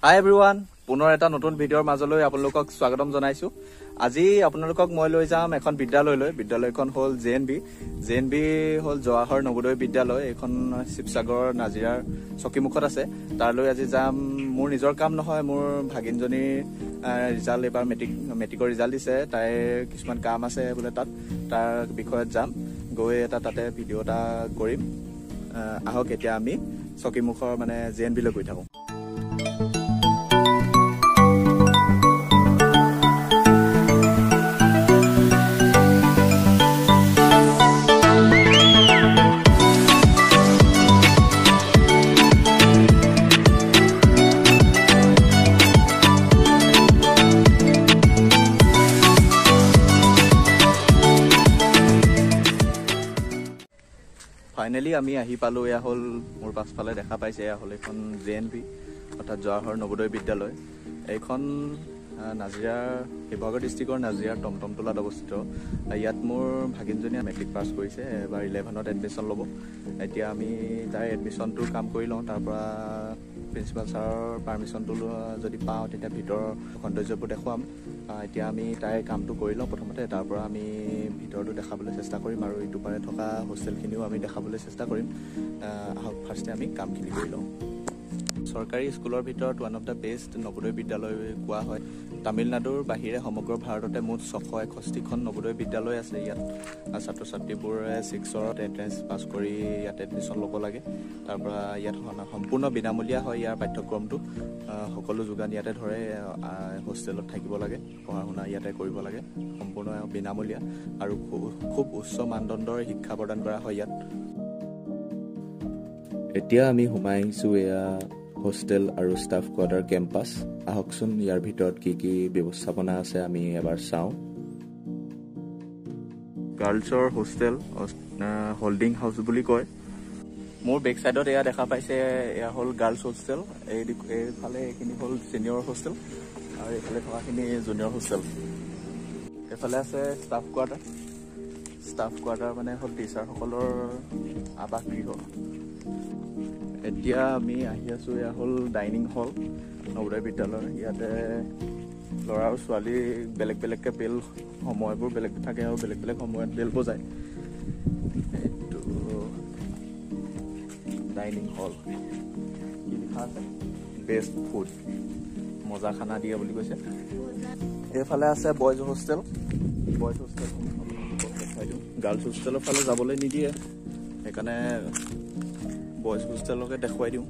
হাই everyone, পুনৰ এটা নতুন ভিডিঅ'ৰ মাজলৈ আপোনালোকক স্বাগতম জনাইছো। আজি আপোনালোকক মই লৈ যাম এখন বিদ্যালয়লৈ। বিদ্যালয়খন হ'ল জে.এন.বি হ'ল জৱাহৰ নৱোদয় বিদ্যালয়। এইখন শিৱসাগৰ নাজিৰাৰ চকীমুখত আছে। তাৰলৈ আজি যাম। মোৰ নিজৰ কাম নহয়, মোৰ ভাগিনজনীৰ ৰিজাল্ট এইবাৰ মেট্ৰিকৰ ৰিজাল্ট দিছে। তাইৰ কিছুমান কাম আছে বোলে তাৰ বিষয়ত যাম। গৈ তাতে ভিডিঅ' এটা কৰিম। আহক এতিয়া আমি চকীমুখৰ জে.এন.বি লৈ গৈ থাকোঁ। ফাইনেলি আমি আহি পালোঁ। এয়া হ'ল মোৰ পাছফালে দেখা পাইছে, এয়া হ'ল এইখন জে.এন.বি অৰ্থাৎ জৱাহৰ নৱোদয় বিদ্যালয়। এইখন নাজিৰাৰ শিৱসাগৰ ডিষ্ট্ৰিক্টৰ নাজিৰাৰ টমটমটোলাত অৱস্থিত। ইয়াত মোৰ ভাগিনজনীয়ে মেট্ৰিক পাছ কৰিছে, এবাৰ 11ত এডমিশ্যন ল'ব। এতিয়া আমি তাইৰ এডমিশ্যনটোৰ কাম কৰি লওঁ। তাৰপৰা প্ৰিন্সিপাল ছাৰৰ পাৰ্মিশ্যনটো যদি পাওঁ তেতিয়া ভিতৰৰ সৌন্দৰ্যবোৰ দেখুৱাম। এতিয়া আমি তাইৰ কামটো কৰি লওঁ প্ৰথমতে, তাৰপৰা আমি ভিতৰটো দেখাবলৈ চেষ্টা কৰিম আৰু ইটো পাৰে থকা হোষ্টেলখিনিও আমি দেখাবলৈ চেষ্টা কৰিম। আহক ফাৰ্ষ্টে আমি কামখিনি কৰি লওঁ। চৰকাৰী স্কুলৰ ভিতৰত one of the best Navodaya বিদ্যালয় কোৱা হয়। তামিলনাডুৰ বাহিৰে সমগ্ৰ ভাৰততে মুঠ 661খন নৱোদয় বিদ্যালয় আছে। ইয়াত ছাত্ৰ ছাত্ৰীবোৰে 6ত এণ্ট্ৰেঞ্চ পাছ কৰি ইয়াত এডমিশ্যন ল'ব লাগে। তাৰপৰা ইয়াত সম্পূৰ্ণ বিনামূলীয়া হয় ইয়াৰ পাঠ্যক্ৰমটো। সকলো যোগান ইয়াতে ধৰে। হোষ্টেলত থাকিব লাগে, পঢ়া শুনা ইয়াতে কৰিব লাগে। সম্পূৰ্ণ বিনামূলীয়া আৰু খুব উচ্চ মানদণ্ডৰ শিক্ষা প্ৰদান কৰা হয় ইয়াত। এতিয়া আমি সোমাই আহিছোঁ এয়া হোষ্টেল আৰু ষ্টাফ কোৱাৰ্টাৰ কেম্পাছ। আহকচোন ইয়াৰ ভিতৰত কি কি ব্যৱস্থাপনা আছে আমি এবাৰ চাওঁ। গাৰ্লছৰ হোষ্টেল হোল্ডিং হাউচ বুলি কয়। মোৰ বেক চাইডত এয়া দেখা পাইছে, এয়া হ'ল গাৰ্লছ হোষ্টেল। এইফালে এইখিনি হ'ল ছিনিয়ৰ হোষ্টেল আৰু এইফালে থকাখিনি জুনিয়ৰ হোষ্টেল। এইফালে আছে ষ্টাফ কোৱাৰ্টাৰ। ষ্টাফ কোৱাৰ্টাৰ হ'ল টিচাৰসকলৰ আৱাস গৃহ। এতিয়া আমি আহি আছোঁ, এয়া হ'ল ডাইনিং হল নৱোদয় বিদ্যালয়ৰ। ইয়াতে ল'ৰা আৰু ছোৱালী বেলেগ বেলেগকৈ বেল, সময়বোৰ বেলেগ থাকে আৰু বেলেগ বেলেগ সময়ত বেল বজায়। এইটো ডাইনিং হল। কি লিখা আছে? বেষ্ট ফুড, মজা খানা দিয়ে বুলি কৈছে। এইফালে আছে বইজ হোষ্টেল। বইজ হোষ্টেল দেখাই দিওঁ। গাৰ্লছ হোষ্টেলৰ ফালে যাবলৈ নিদিয়ে, সেইকাৰণে বইজ হোষ্টেলকে দেখুৱাই দিওঁ।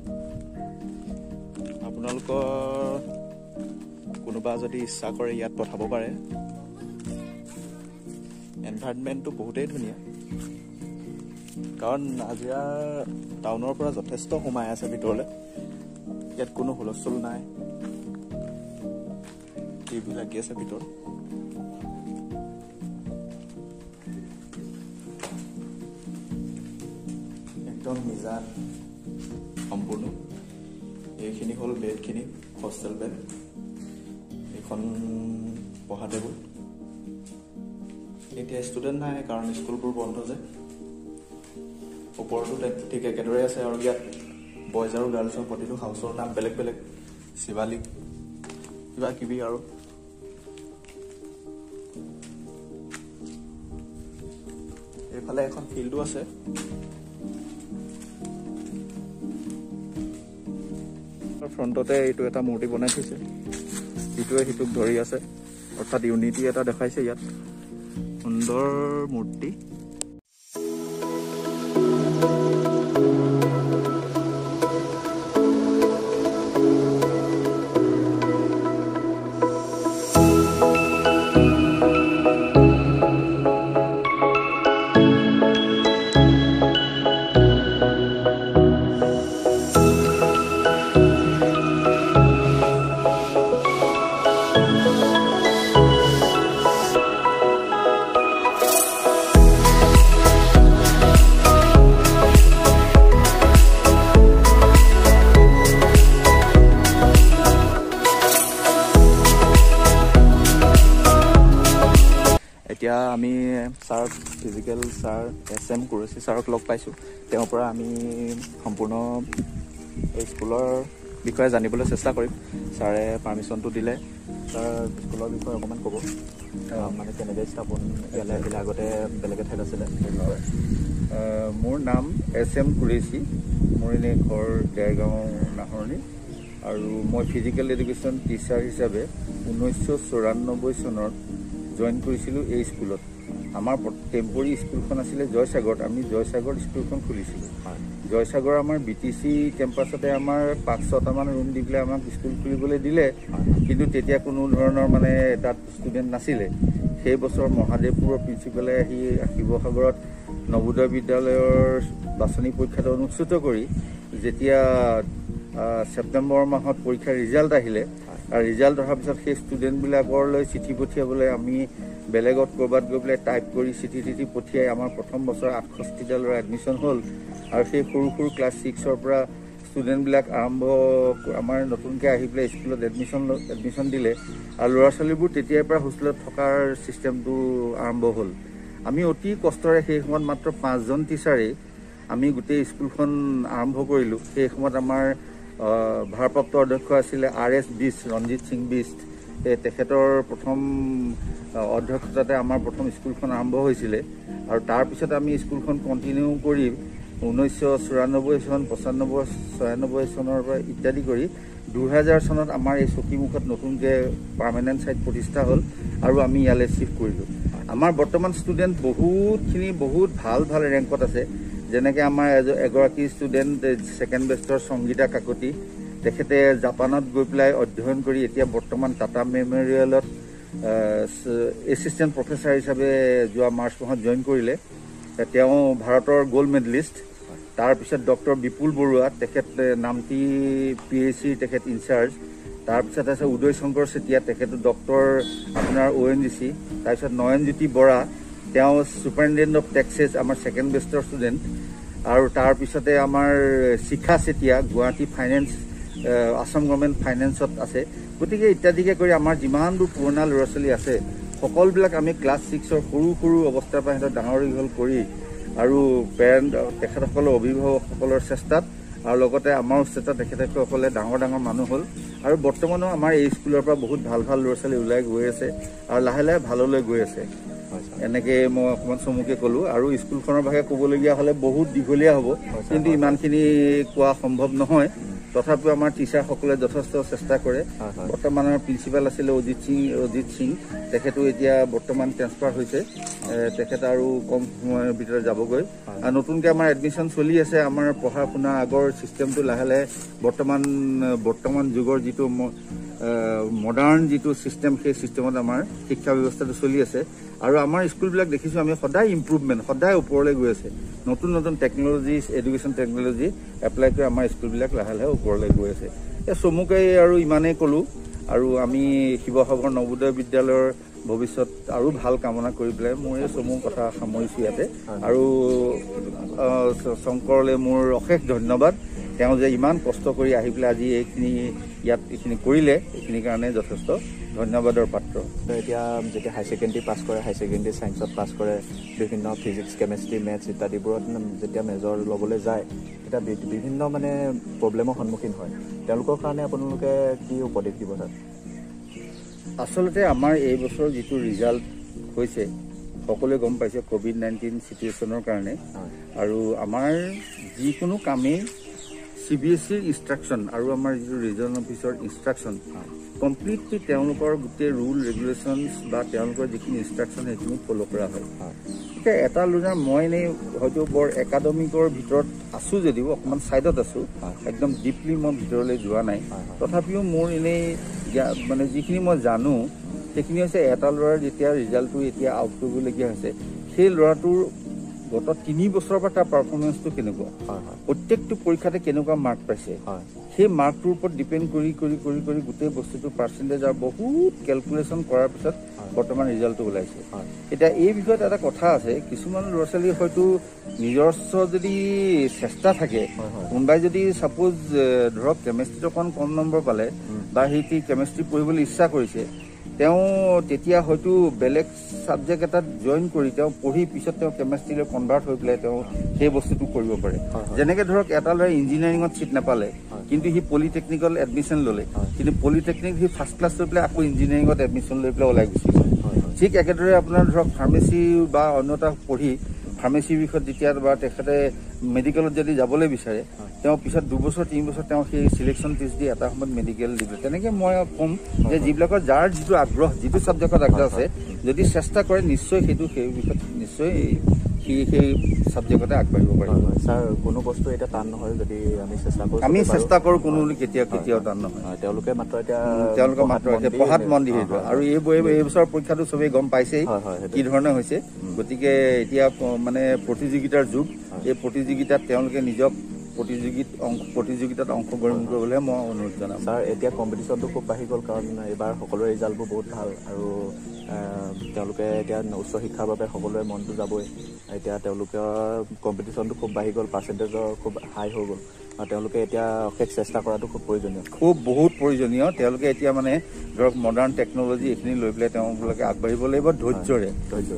আপোনালোকৰ কোনোবা যদি ইচ্ছা কৰে ইয়াত পঠাব পাৰে। এনভাইৰনমেণ্টটো বহুতেই ধুনীয়া, কাৰণ নাজিৰা টাউনৰ পৰা যথেষ্ট সোমাই আছে ভিতৰলৈ। ইয়াত কোনো হুলস্থুল নাই। টিভি লাগি আছে ভিতৰত। একদম নিজান সম্পূৰ্ণ। এইখিনি হ'ল বেডখিনি, হোষ্টেল বেড। এইখন পঢ়া টেবুল। এতিয়া ষ্টুডেণ্ট নাই কাৰণ স্কুলবোৰ বন্ধ যে। ওপৰতো ঠিক একেদৰে আছে আৰু ইয়াত বইজ আৰু গাৰ্লছৰ প্ৰতিটো হাউচৰ নাম বেলেগ বেলেগ, শিৱালিক কিবা কিবি আৰু। এইফালে এখন ফিল্ডো আছে। ফ্ৰণ্টতে এইটো এটা মূৰ্তি বনাই থৈছে, ইটোৱে সিটোক ধৰি আছে, অৰ্থাৎ ইউনিটি এটা দেখাইছে ইয়াত। সুন্দৰ মূৰ্তি। এতিয়া আমি sir physical sir SM Qureshi ছাৰক লগ পাইছোঁ। তেওঁৰ পৰা আমি সম্পূৰ্ণ এই স্কুলৰ বিষয়ে জানিবলৈ চেষ্টা কৰিম ছাৰে পাৰ্মিশ্যনটো দিলে তাৰ স্কুলৰ বিষয়ে অকণমান ক'ব মানে কেনেকৈ স্থাপন ইয়ালৈ আহিলে আগতে বেলেগ ঠাইত আছিলে মোৰ নাম SM কুৰেশী মোৰ এনেই ঘৰ দেৰগাঁও নাহৰণি আৰু মই ফিজিকেল এডুকেশ্যন টিচাৰ হিচাপে 1994 চনত জইন কৰিছিলোঁ এই স্কুলত আমাৰ টেম্পৰী স্কুলখন আছিলে জয়সাগৰত আমি জয়সাগৰ স্কুলখন খুলিছিলোঁ জয়সাগৰ আমাৰ BTC কেম্পাছতে আমাৰ 5-6টামান ৰুম দি পেলাই আমাক স্কুল খুলিবলৈ দিলে কিন্তু তেতিয়া কোনো ধৰণৰ মানে তাত ষ্টুডেণ্ট নাছিলে সেই বছৰ মহাদেৱপুৰৰ প্ৰিন্সিপালে আহি শিৱসাগৰত নবোদয় বিদ্যালয়ৰ বাছনি পৰীক্ষাটো অনুষ্ঠিত কৰি যেতিয়া ছেপ্টেম্বৰ মাহত পৰীক্ষাৰ ৰিজাল্ট আহিলে আৰু ৰিজাল্ট অহাৰ পিছত সেই ষ্টুডেণ্টবিলাকলৈ চিঠি পঠিয়াবলৈ আমি বেলেগত ক'ৰবাত গৈ পেলাই টাইপ কৰি চিঠি পঠিয়াই আমাৰ প্ৰথম বছৰ 68টা ল'ৰা এডমিশ্যন হ'ল আৰু সেই সৰু সৰু ক্লাছ 6ৰ পৰা ষ্টুডেণ্টবিলাক আৰম্ভ আমাৰ নতুনকৈ আহি পেলাই স্কুলত এডমিশ্যন দিলে আৰু ল'ৰা ছোৱালীবোৰ তেতিয়াৰ পৰা হোষ্টেলত থকাৰ ছিষ্টেমটো আৰম্ভ হ'ল আমি অতি কষ্টৰে সেই সময়ত মাত্ৰ 5জন টিচাৰেই আমি গোটেই স্কুলখন আৰম্ভ কৰিলোঁ সেই সময়ত আমাৰ ভাৰপ্ৰাপ্ত অধ্যক্ষ আছিলে RS beast Ranjit Singh beast তেখেতৰ প্ৰথম অধ্যক্ষতাতে আমাৰ প্ৰথম স্কুলখন আৰম্ভ হৈছিলে আৰু তাৰপিছত আমি স্কুলখন কণ্টিনিউ কৰি 1994 চন 95 96 চনৰ পৰা ইত্যাদি কৰি 2000 চনত আমাৰ এই চকীমুখত নতুনকৈ পাৰ্মানেণ্ট ছাইট প্ৰতিষ্ঠা হ'ল আৰু আমি ইয়ালৈ শ্বিফ্ট কৰিলোঁ আমাৰ বৰ্তমান ষ্টুডেণ্ট বহুতখিনি বহুত ভাল ৰেংকত আছে যেনেকৈ আমাৰ এগৰাকী ষ্টুডেণ্ট ছেকেণ্ড বেষ্টৰ সংগীতা কাকতি তেখেতে জাপানত গৈ পেলাই অধ্যয়ন কৰি এতিয়া বৰ্তমান টাটা মেমৰিয়েলত এছিষ্টেণ্ট প্ৰফেচাৰ হিচাপে যোৱা মাৰ্চ মাহত জইন কৰিলে তেওঁ ভাৰতৰ গ'ল্ড মেডেলিষ্ট তাৰপিছত ডক্টৰ বিপুল বৰুৱা তেখেত নামটি PhD তেখেত ইনচাৰ্জ তাৰপিছত আছে উদয় শংকৰ চেতিয়া তেখেতো ডক্টৰ আপোনাৰ ONGC তাৰপিছত নয়নজ্যোতি বৰা তেওঁ ছুপাৰিনটেণ্ডেণ্ট অফ টেক্সেছ আমাৰ ছেকেণ্ড বেষ্টৰ ষ্টুডেণ্ট আৰু তাৰপিছতে আমাৰ শিখা চেতিয়া গুৱাহাটী ফাইনেন্স আসাম গভৰ্ণমেণ্ট ফাইনেন্সত আছে গতিকে ইত্যাদিকে কৰি আমাৰ যিমানবোৰ পুৰণা ল'ৰা ছোৱালী আছে সকলোবিলাক আমি ক্লাছ 6ৰ সৰু অৱস্থাৰ পৰা সিহঁতক ডাঙৰ দীঘল কৰি আৰু পেৰেণ্ট তেখেতসকলৰ অভিভাৱকসকলৰ চেষ্টাত আৰু লগতে আমাৰ চেষ্টাত তেখেতসকলে ডাঙৰ মানুহ হ'ল আৰু বৰ্তমানো আমাৰ এই স্কুলৰ পৰা বহুত ভাল ল'ৰা ছোৱালী ওলাই গৈ আছে আৰু লাহে ভাললৈ গৈ আছে এনেকৈ মই অকণমান চমুকৈ ক'লোঁ আৰু স্কুলখনৰ ভাগে ক'বলগীয়া হ'লে বহুত দীঘলীয়া হ'ব কিন্তু ইমানখিনি কোৱা সম্ভৱ নহয় তথাপিও আমাৰ টিচাৰসকলে যথেষ্ট চেষ্টা কৰে বৰ্তমানৰ প্ৰিন্সিপাল আছিলে অজিত সিং তেখেতো এতিয়া বৰ্তমান ট্ৰেন্সফাৰ হৈছে তেখেত আৰু কম সময়ৰ ভিতৰত যাবগৈ আৰু নতুনকৈ আমাৰ এডমিশ্যন চলি আছে আমাৰ পঢ়া শুনা আগৰ ছিষ্টেমটো লাহে বৰ্তমান যুগৰ যিটো মডাৰ্ণ যিটো ছিষ্টেম সেই ছিষ্টেমত আমাৰ শিক্ষা ব্যৱস্থাটো চলি আছে আৰু আমাৰ স্কুলবিলাক দেখিছোঁ আমি সদায় ইম্প্ৰুভমেণ্ট সদায় ওপৰলৈ গৈ আছে নতুন টেকন'লজি এডুকেশ্যন টেকন'লজি এপ্লাই কৰি আমাৰ স্কুলবিলাক লাহে ওপৰলৈ গৈ আছে চমুকৈ আৰু ইমানেই ক'লোঁ আৰু আমি শিৱসাগৰ নবোদয় বিদ্যালয়ৰ ভৱিষ্যত আৰু ভাল কামনা কৰি পেলাই মোৰ এই চমু কথা সামৰিছোঁ ইয়াতে আৰু শংকৰলৈ মোৰ অশেষ ধন্যবাদ তেওঁ যে ইমান কষ্ট কৰি আহি পেলাই আজি এইখিনি কৰিলে এইখিনিৰ কাৰণে যথেষ্ট ধন্যবাদৰ পাত্ৰ এতিয়া যেতিয়া হাই ছেকেণ্ডেৰী পাছ কৰে হাই ছেকেণ্ডেৰী ছায়েন্সত পাছ কৰে বিভিন্ন ফিজিক্স কেমেষ্ট্ৰি মেথছ ইত্যাদিবোৰত যেতিয়া মেজৰ ল'বলৈ যায় তেতিয়া বিভিন্ন মানে প্ৰব্লেমৰ সন্মুখীন হয় তেওঁলোকৰ কাৰণে আপোনালোকে কি উপদেশ দিব তাত আচলতে আমাৰ এই বছৰ যিটো ৰিজাল্ট হৈছে সকলোৱে গম পাইছে COVID-19 চিটুৱেশ্যনৰ কাৰণে আৰু আমাৰ যিকোনো কামেই CBSEৰ ইনষ্ট্ৰাকশ্যন আৰু আমাৰ যিটো ৰিজনেল অফিচৰ ইনষ্ট্ৰাকশ্যন কমপ্লিটলি তেওঁলোকৰ গোটেই ৰুল ৰেগুলেশ্যনছ বা তেওঁলোকৰ যিখিনি ইনষ্ট্ৰাকশ্যন সেইখিনি ফ'ল' কৰা হয় এতিয়া এটা ল'ৰা মই এনেই হয়তো বৰ একাডেমিকৰ ভিতৰত আছোঁ যদিও অকণমান ছাইডত আছোঁ একদম ডিপলি মই ভিতৰলৈ যোৱা নাই তথাপিও মোৰ এনেই মানে যিখিনি মই জানো সেইখিনি হৈছে এটা ল'ৰাৰ যেতিয়া ৰিজাল্টটো এতিয়া আউট কৰিবলগীয়া হৈছে সেই ল'ৰাটোৰ গত 3 বছৰৰ পৰা তাৰ পাৰফৰ্মেঞ্চটো কেনেকুৱা প্ৰত্যেকটো পৰীক্ষাতে কেনেকুৱা মাৰ্ক পাইছে সেই মাৰ্কটোৰ ওপৰত ডিপেণ্ড কৰি গোটেই বস্তুটো পাৰ্চেণ্টেজ আৰু বহুত কেলকুলেশ্যন কৰাৰ পিছত বৰ্তমান ৰিজাল্টটো ওলাইছে এতিয়া এই বিষয়ত এটা কথা আছে কিছুমান ল'ৰা ছোৱালী হয়তো নিজস্ব যদি চেষ্টা থাকে কোনোবাই যদি ছাপ'জ ধৰক কেমেষ্ট্ৰিত অকণ কম নম্বৰ পালে বা সেই কেমেষ্ট্ৰি পঢ়িবলৈ ইচ্ছা কৰিছে তেওঁ তেতিয়া হয়তো বেলেগ সাবজেক্ট এটাত জয়েন কৰি তেওঁ পঢ়ি পিছত তেওঁ কেমেষ্ট্ৰিলৈ কনভাৰ্ট হৈ পেলাই তেওঁ সেই বস্তুটো কৰিব পাৰে যেনেকৈ ধৰক এটা ল'ৰাই ইঞ্জিনিয়াৰিঙত চিট নাপালে কিন্তু সি পলিটেকনিকেল এডমিশ্যন ল'লে কিন্তু পলিটেকনিক সি ফাৰ্ষ্ট ক্লাছ লৈ পেলাই আকৌ ইঞ্জিনিয়াৰিঙত এডমিশ্যন লৈ পেলাই ওলাই গুচি গ'ল ঠিক একেদৰে আপোনাৰ ধৰক ফাৰ্মাচী বা অন্য এটা পঢ়ি ফাৰ্মাচীৰ বিষয়ত যেতিয়া বা তেখেতে মেডিকেলত যদি যাবলৈ বিচাৰে তেওঁ পিছত 2 বছৰ 3 বছৰ তেওঁ সেই সিলেকশ্যন টেষ্ট দি এটা সময়ত মেডিকেল দিলে তেনেকৈ মই ক'ম যে যিবিলাকৰ যাৰ যিটো আগ্ৰহ যিটো ছাবজেক্টত আগ্ৰহ আছে যদি চেষ্টা কৰে নিশ্চয় সেইটো সেই বিষয়ত নিশ্চয় সেই ছাবজেক্টতে আগবাঢ়িব পাৰিব ছাৰ কোনো বস্তু এতিয়া টান নহয় যদি আমি চেষ্টা কৰোঁ কোনো কেতিয়াও টান নহয় তেওঁলোকে মাত্ৰ এতিয়া পঢ়াত মন দি সেইটো আৰু এই বছৰ পৰীক্ষাটো চবেই গম পাইছেই কি ধৰণে হৈছে গতিকে এতিয়া মানে প্ৰতিযোগিতাৰ যুগ এই প্ৰতিযোগিতাত তেওঁলোকে নিজক প্ৰতিযোগিতাত অংশগ্ৰহণ কৰিবলৈ মই অনুৰোধ জনাম ছাৰ এতিয়া কম্পিটিশ্যনটো খুব বাঢ়ি গ'ল কাৰণ এইবাৰ সকলোৰে ৰিজাল্টবোৰ বহুত ভাল আৰু তেওঁলোকে এতিয়া উচ্চ শিক্ষাৰ বাবে সকলোৰে মনটো যাবই এতিয়া তেওঁলোকৰ কম্পিটিশ্যনটো খুব বাঢ়ি গ'ল পাৰ্চেণ্টেজৰ খুব হাই হৈ গ'ল আৰু তেওঁলোকে এতিয়া অশেষ চেষ্টা কৰাটো খুব প্ৰয়োজনীয় বহুত প্ৰয়োজনীয় তেওঁলোকে এতিয়া মানে ধৰক মডাৰ্ণ টেকন'লজি এইখিনি লৈ পেলাই তেওঁলোকে আগবাঢ়িব লাগিব ধৈৰ্যৰে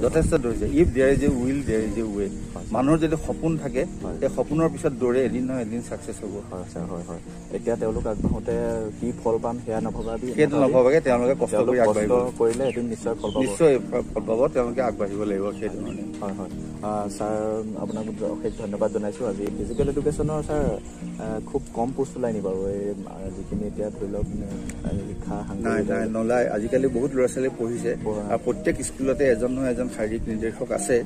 যথেষ্ট ধৈৰ্য if there is a will there is a way মানুহৰ যদি সপোন থাকে সেই সপোনৰ পিছত দৌৰে এদিন নহয় এদিন ছাকচেছ হ'ব হয় এতিয়া তেওঁলোক আগবাঢ়োতে কি ফল পাম সেয়া সেইটো নভবাকে তেওঁলোকে কষ্ট কৰি আগবাঢ়িব কৰিলে এদিন নিশ্চয় ফল পাব তেওঁলোকে আগবাঢ়িব লাগিব সেইধৰণে হয় ছাৰ আপোনাক অশেষ ধন্যবাদ জনাইছোঁ আজি ফিজিকেল এডুকেশ্যনৰ ছাৰ খুব কম পোষ্ট ওলাই নি বাৰু এই যিখিনি এতিয়া ধৰি লওক শিক্ষা নোলায় আজিকালি বহুত ল'ৰা ছোৱালী পঢ়িছে আৰু প্ৰত্যেক স্কুলতে এজন নহয় এজন শাৰীৰিক নিৰ্দেশক আছে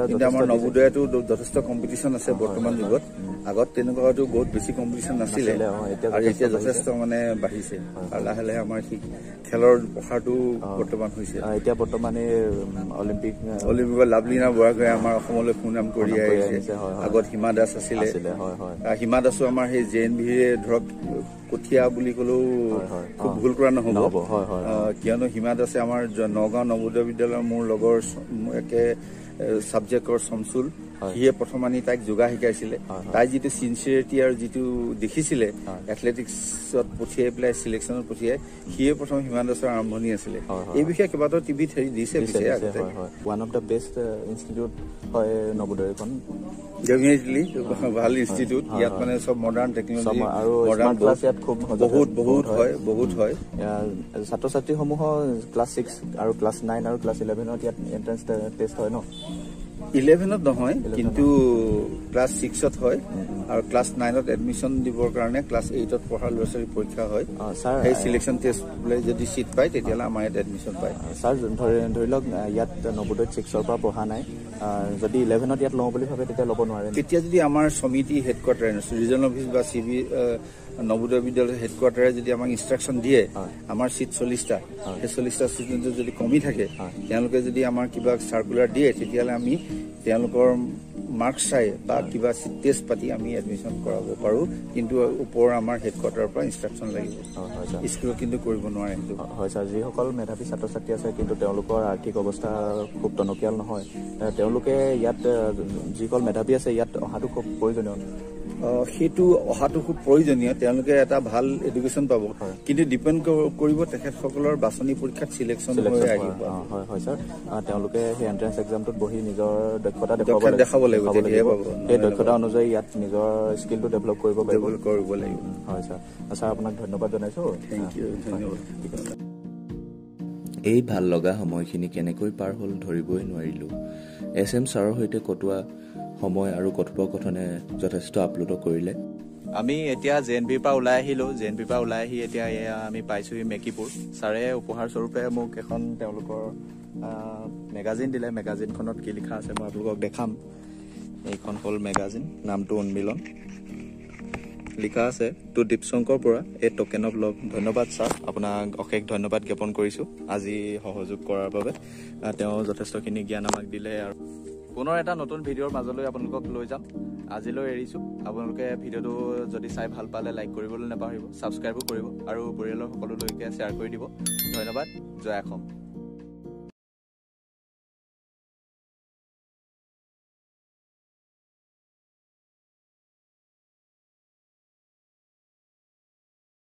কিন্তু আমাৰ নৱোদয়তো যথেষ্ট কম্পিটিশ্যন আছে বৰ্তমান যুগত আগত তেনেকুৱা হয়তো বহুত বেছি কম্পিটিশ্যন নাছিলে আৰু এতিয়া যথেষ্ট মানে বাঢ়িছে আৰু লাহে লাহে আমাৰ খেলৰ প্ৰসাৰটো বৰ্তমান হৈছে এতিয়া বৰ্তমানে অলিম্পিকত লাভলীনা বুঢ়াগোহাঁই আমাৰ অসমলৈ সুনাম কঢ়িয়াই আহিছে আগত হিমা দাস আছিলে হিমা দাসো আমাৰ সেই JNVৰে ধৰক কঠীয়া বুলি ক'লেও খুব ভুল কৰা নহ'ব কিয়নো হিমা দাসে আমাৰ নগাঁও নৱোদয় বিদ্যালয়ৰ মোৰ লগৰ একে ছাবজেক্টৰ চমচুল সিয়ে প্ৰথম আনি তাইক যোগা শিকাইছিলে তাই যিটো চিনচিয়াৰিটি আৰু যিটো দেখিছিলে এথলেটিক্সত পঠিয়াই পেলাই চিলেকশ্যনত পঠিয়াই সিয়ে প্ৰথম হিমা দাসৰ আৰম্ভণি আছিলে এই বিষয়ে কেইবাটাও টিভিত দিছে one of the best institute হয় নৱোদয়খন ডেফিনেটলি ভাল ইনষ্টিটিউট ইয়াত মানে চব মডাৰ্ণ টেকনলজি আৰু বহুত হয় ছাত্ৰ ছাত্ৰীসমূহৰ ক্লাছ 6 আৰু ক্লাছ 9 আৰু ক্লাছ 11ত ইয়াত এণ্ট্ৰেন্স টেষ্ট হয় ন 11ত নহয় কিন্তু ক্লাছ 6ত হয় আৰু ক্লাছ 9ত এডমিশ্যন দিবৰ কাৰণে ক্লাছ 8ত পঢ়া ল'ৰা ছোৱালী পৰীক্ষা হয় সেই চিলেকশ্যন টেষ্ট বোলে যদি চিট পায় তেতিয়াহ'লে আমাৰ ইয়াত এডমিশ্যন পায় ছাৰ ধৰি লওক ইয়াত নৱোদয়ত 6ৰ পৰা পঢ়া নাই যদি 11ত ইয়াত লওঁ বুলি ভাবে তেতিয়া ল'ব নোৱাৰে তেতিয়া যদি আমাৰ সমিতি হেডকোৱাৰ্টাৰ ৰিজনেল অফিচ বা CB নৱোদয় বিদ্যালয়ৰ হেডকোৱাৰ্টাৰে যদি আমাক ইনষ্ট্ৰাকশ্যন দিয়ে আমাৰ চিট 40টা সেই 40টা ষ্টুডেণ্টৰ যদি কমি থাকে তেওঁলোকে যদি আমাৰ কিবা চাৰ্কুলাৰ দিয়ে তেতিয়াহ'লে আমি তেওঁলোকৰ মাৰ্কছ চাই বা কিবা টেষ্ট পাতি আমি এডমিশ্যন কৰাব পাৰোঁ কিন্তু ওপৰৰ আমাৰ হেডকোৱাৰ্টাৰৰ পৰা ইনষ্ট্ৰাকশ্যন লাগিব স্কুলত কিন্তু কৰিব নোৱাৰে সেইটো হয় ছাৰ যিসকল মেধাৱী ছাত্ৰ ছাত্ৰী আছে কিন্তু তেওঁলোকৰ আৰ্থিক অৱস্থা খুব টনকিয়াল নহয় তেওঁলোকে ইয়াত যিসকল মেধাৱী আছে ইয়াত অহাটো খুব প্ৰয়োজনীয় সেইটো অহাটো খুব প্ৰয়োজনীয় তেওঁলোকে এটা ভাল এডুকেশ্যন পাব কিন্তু ডিপেণ্ড কৰিব তেখেতসকলৰ বাছনি পৰীক্ষাত চিলেকশ্যন হৈ আহিব হয় ছাৰ তেওঁলোকে সেই এণ্ট্ৰেন্স এক্সামটোত বহি নিজৰ দক্ষতা দেখাব লাগিব সেই দক্ষতা অনুযায়ী ইয়াত নিজৰ স্কিলটো ডেভেলপ কৰিব লাগিব হয় ছাৰ আপোনাক ধন্যবাদ জনাইছোঁ থেংক ইউ ধন্যবাদ এই ভাল লগা সময়খিনি কেনেকৈ পাৰ হ'ল ধৰিবই নোৱাৰিলোঁ SM ছাৰৰ সৈতে কটোৱা সময় আৰু কথোপকথনে যথেষ্ট আপ্লুত কৰিলে আমি এতিয়া JNVৰ পৰা ওলাই আহিলোঁ JNVৰ পৰা ওলাই আহি এতিয়া আমি পাইছোঁহি মেকিপুৰ ছাৰে উপহাৰ স্বৰূপে মোক এখন তেওঁলোকৰ মেগাজিন দিলে মেগাজিনখনত কি লিখা আছে মই আপোনালোকক দেখাম এইখন হ'ল মেগাজিন নামটো উন্মিলন লিখা আছে টু দীপশংকৰ পৰা এ টোকেন অফ লভ ধন্যবাদ ছাৰ আপোনাক অশেষ ধন্যবাদ জ্ঞাপন কৰিছোঁ আজি সহযোগ কৰাৰ বাবে তেওঁ যথেষ্টখিনি জ্ঞান আমাক দিলে আৰু পুনৰ এটা নতুন ভিডিঅ'ৰ মাজলৈ আপোনালোকক লৈ যাম আজিলৈ এৰিছোঁ আপোনালোকে ভিডিঅ'টো যদি চাই ভাল পালে লাইক কৰিবলৈ নাপাহৰিব ছাবস্ক্ৰাইবো কৰিব আৰু পৰিয়ালৰ সকলোলৈকে শ্বেয়াৰ কৰি দিব ধন্যবাদ জয় অসম